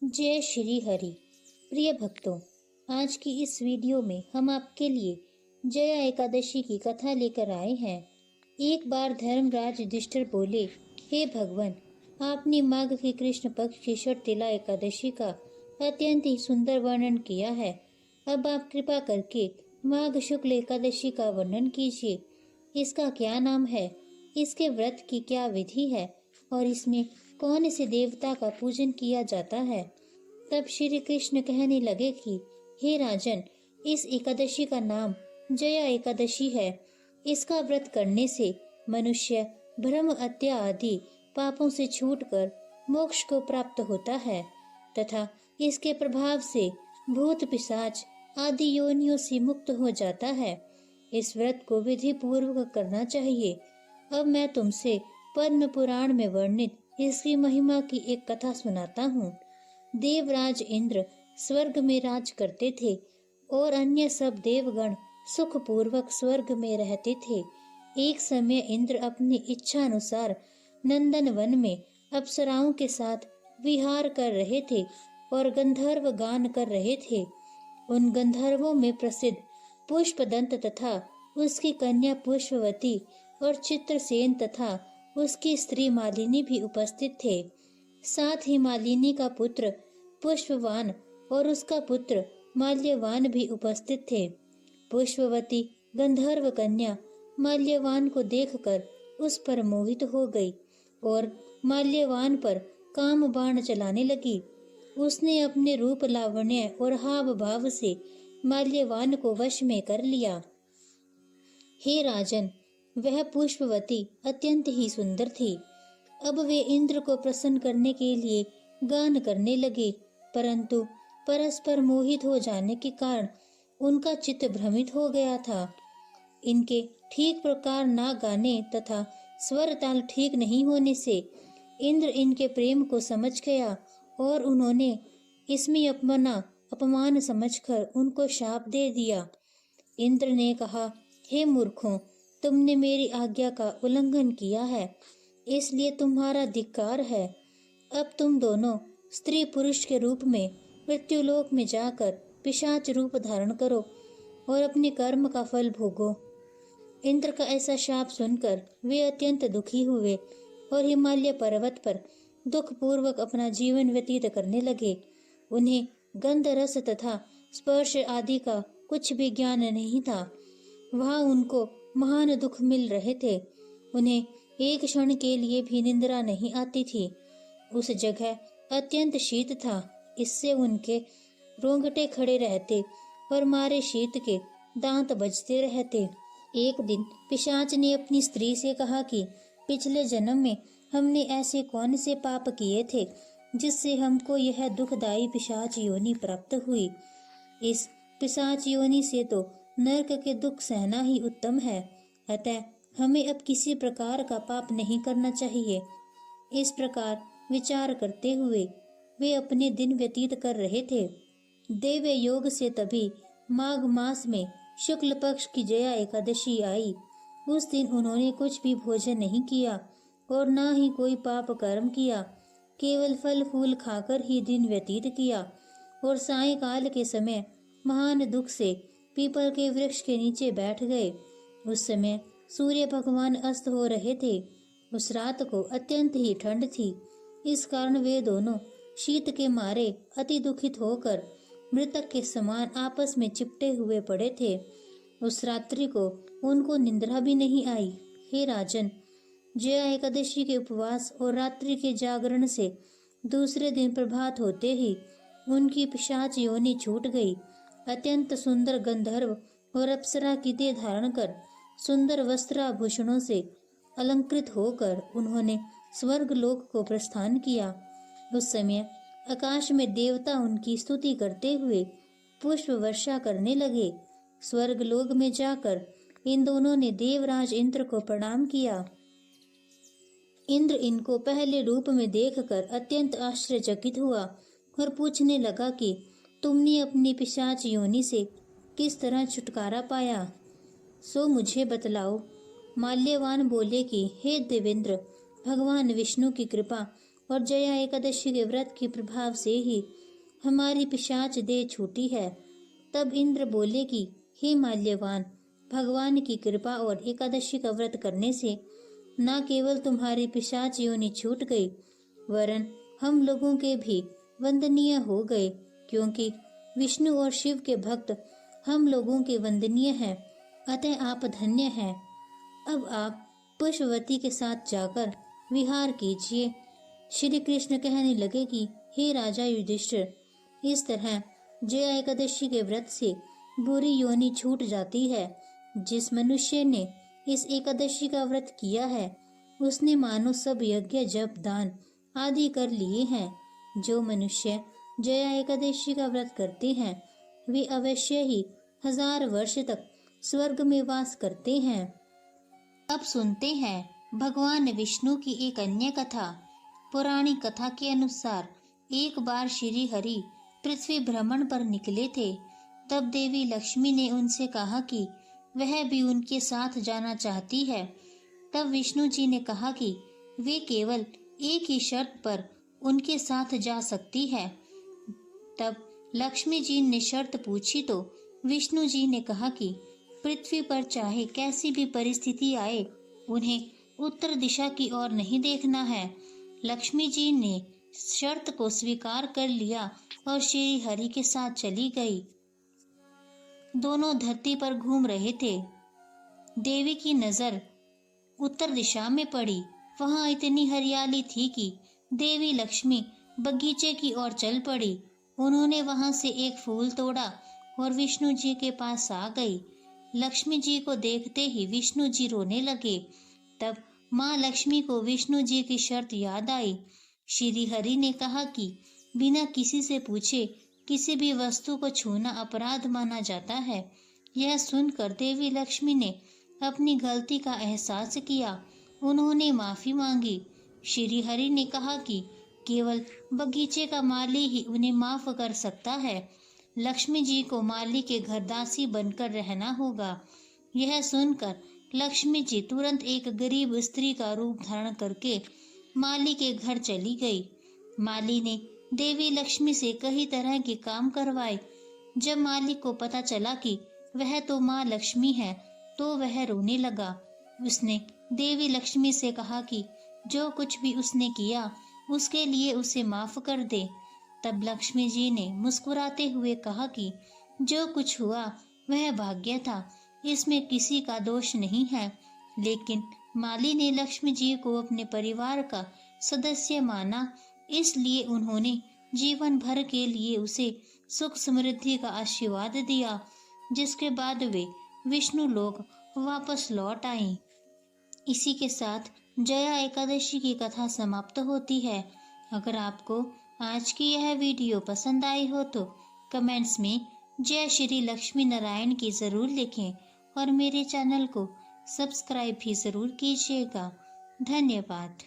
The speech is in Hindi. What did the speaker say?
जय श्री हरि। प्रिय भक्तों, आज की इस वीडियो में हम आपके लिए जया एकादशी की कथा लेकर आए हैं। एक बार धर्मराज युधिष्ठिर बोले, हे भगवान, आपने माघ के कृष्ण पक्ष की षटतिला एकादशी का अत्यंत ही सुंदर वर्णन किया है। अब आप कृपा करके माघ शुक्ल एकादशी का वर्णन कीजिए। इसका क्या नाम है, इसके व्रत की क्या विधि है और इसमें कौन से देवता का पूजन किया जाता है। तब श्री कृष्ण कहने लगे कि हे राजन, इस एकादशी का नाम जया एकादशी है। इसका व्रत करने से मनुष्य भ्रम हत्या आदि पापों से छूटकर मोक्ष को प्राप्त होता है तथा इसके प्रभाव से भूत पिशाच आदि योनियों से मुक्त हो जाता है। इस व्रत को विधि पूर्वक करना चाहिए। अब मैं तुमसे पद्म पुराण में वर्णित इसकी महिमा की एक कथा सुनाता हूँ। देवराज इंद्र स्वर्ग में राज करते थे और अन्य सब देवगण सुख पूर्वक स्वर्ग में रहते थे। एक समय इंद्र अपनी इच्छा अनुसार नंदन वन में अप्सराओं के साथ विहार कर रहे थे और गंधर्व गान कर रहे थे। उन गंधर्वों में प्रसिद्ध पुष्पदंत तथा उसकी कन्या पुष्पवती और चित्रसेन तथा उसकी स्त्री मालिनी भी उपस्थित थे। साथ ही मालिनी का पुत्र पुष्पवान और उसका पुत्र माल्यवान भी उपस्थित थे। पुष्पवती गंधर्व कन्या माल्यवान को देखकर उस पर मोहित हो गई और माल्यवान पर काम बाण चलाने लगी। उसने अपने रूप लावण्य और हाव भाव से माल्यवान को वश में कर लिया। हे राजन, वह पुष्पवती अत्यंत ही सुंदर थी। अब वे इंद्र को प्रसन्न करने के लिए गान करने लगे, परंतु परस्पर मोहित हो जाने के कारण उनका चित्त भ्रमित हो गया था। इनके ठीक प्रकार ना गाने तथा स्वर ताल ठीक नहीं होने से इंद्र इनके प्रेम को समझ गया और उन्होंने इसमें अपमान समझकर उनको शाप दे दिया। इंद्र ने कहा, हे मूर्खों, तुमने मेरी आज्ञा का उल्लंघन किया है, इसलिए तुम्हारा धिक्कार है। अब तुम दोनों स्त्री पुरुष के रूप में मृत्युलोक में जाकर पिशाच रूप धारण करो और अपने कर्म का फल भोगो। इंद्र का ऐसा शाप सुनकर वे अत्यंत दुखी हुए और हिमालय पर्वत पर दुख पूर्वक अपना जीवन व्यतीत करने लगे। उन्हें गंध रस तथा स्पर्श आदि का कुछ भी ज्ञान नहीं था। वहां उनको महान दुख मिल रहे थे। उन्हें एक क्षण के लिए भी निंद्रा नहीं आती थी। उस जगह अत्यंत शीत था, इससे उनके रोंगटे खड़े रहते और मारे शीत के दांत बजते रहते। एक दिन पिशाच ने अपनी स्त्री से कहा कि पिछले जन्म में हमने ऐसे कौन से पाप किए थे जिससे हमको यह दुखदायी पिशाच योनि प्राप्त हुई। इस पिशाच योनि से तो नरक के दुख सहना ही उत्तम है, अतः हमें अब किसी प्रकार का पाप नहीं करना चाहिए। इस प्रकार विचार करते हुए वे अपने दिन व्यतीत कर रहे थे। देव योग से तभी माघ मास में शुक्ल पक्ष की जया एकादशी आई। उस दिन उन्होंने कुछ भी भोजन नहीं किया और न ही कोई पाप कर्म किया, केवल फल फूल खाकर ही दिन व्यतीत किया और सायंकाल के समय महान दुख से पीपल के वृक्ष के नीचे बैठ गए। उस समय सूर्य भगवान अस्त हो रहे थे। उस रात को अत्यंत ही ठंड थी, इस कारण वे दोनों शीत के मारे अति दुखित होकर मृतक के समान आपस में चिपटे हुए पड़े थे। उस रात्रि को उनको निंद्रा भी नहीं आई। हे राजन, जया एकादशी के उपवास और रात्रि के जागरण से दूसरे दिन प्रभात होते ही उनकी पिशाच योनि छूट गई। अत्यंत सुंदर गंधर्व और अप्सरा की देह धारण कर सुंदर वस्त्राभूषणों से अलंकृत होकर उन्होंने स्वर्ग लोक को प्रस्थान किया। उस समय आकाश में देवता उनकी स्तुति करते हुए पुष्प वर्षा करने लगे। स्वर्ग लोक में जाकर इन दोनों ने देवराज इंद्र को प्रणाम किया। इंद्र इनको पहले रूप में देखकर अत्यंत आश्चर्यचकित हुआ और पूछने लगा कि तुमने अपनी पिशाच योनि से किस तरह छुटकारा पाया, सो मुझे बतलाओ। माल्यवान बोले कि हे देवेंद्र, भगवान विष्णु की कृपा और जया एकादशी के व्रत के प्रभाव से ही हमारी पिशाच देह छूटी है। तब इंद्र बोले कि हे माल्यवान, भगवान की कृपा और एकादशी का व्रत करने से न केवल तुम्हारी पिशाच योनि छूट गई, वरन हम लोगों के भी वंदनीय हो गए, क्योंकि विष्णु और शिव के भक्त हम लोगों के वंदनीय हैं। अतः आप धन्य हैं। अब आप पुष्पवती के साथ जाकर विहार कीजिए। श्री कृष्ण कहने लगे कि हे राजा युधिष्ठिर, इस तरह जया एकादशी के व्रत से बुरी योनि छूट जाती है। जिस मनुष्य ने इस एकादशी का व्रत किया है, उसने मानो सब यज्ञ जप दान आदि कर लिए हैं। जो मनुष्य जया एकादशी का व्रत करते हैं, वे अवश्य ही 1000 वर्ष तक स्वर्ग में वास करते हैं। अब सुनते हैं भगवान विष्णु की एक अन्य कथा। पौराणिक कथा के अनुसार एक बार श्री हरि पृथ्वी भ्रमण पर निकले थे। तब देवी लक्ष्मी ने उनसे कहा कि वह भी उनके साथ जाना चाहती है। तब विष्णु जी ने कहा कि वे केवल एक ही शर्त पर उनके साथ जा सकती है। तब लक्ष्मी जी ने शर्त पूछी तो विष्णु जी ने कहा कि पृथ्वी पर चाहे कैसी भी परिस्थिति आए, उन्हें उत्तर दिशा की ओर नहीं देखना है। लक्ष्मी जी ने शर्त को स्वीकार कर लिया और श्री हरि के साथ चली गई। दोनों धरती पर घूम रहे थे। देवी की नजर उत्तर दिशा में पड़ी। वहां इतनी हरियाली थी कि देवी लक्ष्मी बगीचे की ओर चल पड़ी। उन्होंने वहां से एक फूल तोड़ा और विष्णु जी के पास आ गई। लक्ष्मी जी को देखते ही विष्णु जी रोने लगे। तब माँ लक्ष्मी को विष्णु जी की शर्त याद आई। श्री हरि ने कहा कि बिना किसी से पूछे किसी भी वस्तु को छूना अपराध माना जाता है। यह सुनकर देवी लक्ष्मी ने अपनी गलती का एहसास किया। उन्होंने माफी मांगी। श्री हरि ने कहा कि केवल बगीचे का माली ही उन्हें माफ कर सकता है। लक्ष्मी जी को माली के घर दासी बनकर रहना होगा। यह सुनकर लक्ष्मी जी तुरंत एक गरीब स्त्री का रूप धारण करके माली के घर चली गई। माली ने देवी लक्ष्मी से कई तरह के काम करवाए। जब माली को पता चला कि वह तो माँ लक्ष्मी है, तो वह रोने लगा। उसने देवी लक्ष्मी से कहा कि जो कुछ भी उसने किया उसके लिए उसे माफ कर दे। तब लक्ष्मी जी ने मुस्कुराते हुए कहा कि जो कुछ हुआ वह भाग्य था, इसमें किसी का दोष नहीं है। लेकिन माली ने लक्ष्मी जी को अपने परिवार का सदस्य माना, इसलिए उन्होंने जीवन भर के लिए उसे सुख समृद्धि का आशीर्वाद दिया, जिसके बाद वे विष्णु लोक वापस लौट आईं। इसी के साथ जया एकादशी की कथा समाप्त होती है। अगर आपको आज की यह वीडियो पसंद आई हो तो कमेंट्स में जय श्री लक्ष्मी नारायण की जरूर लिखें और मेरे चैनल को सब्सक्राइब भी जरूर कीजिएगा। धन्यवाद।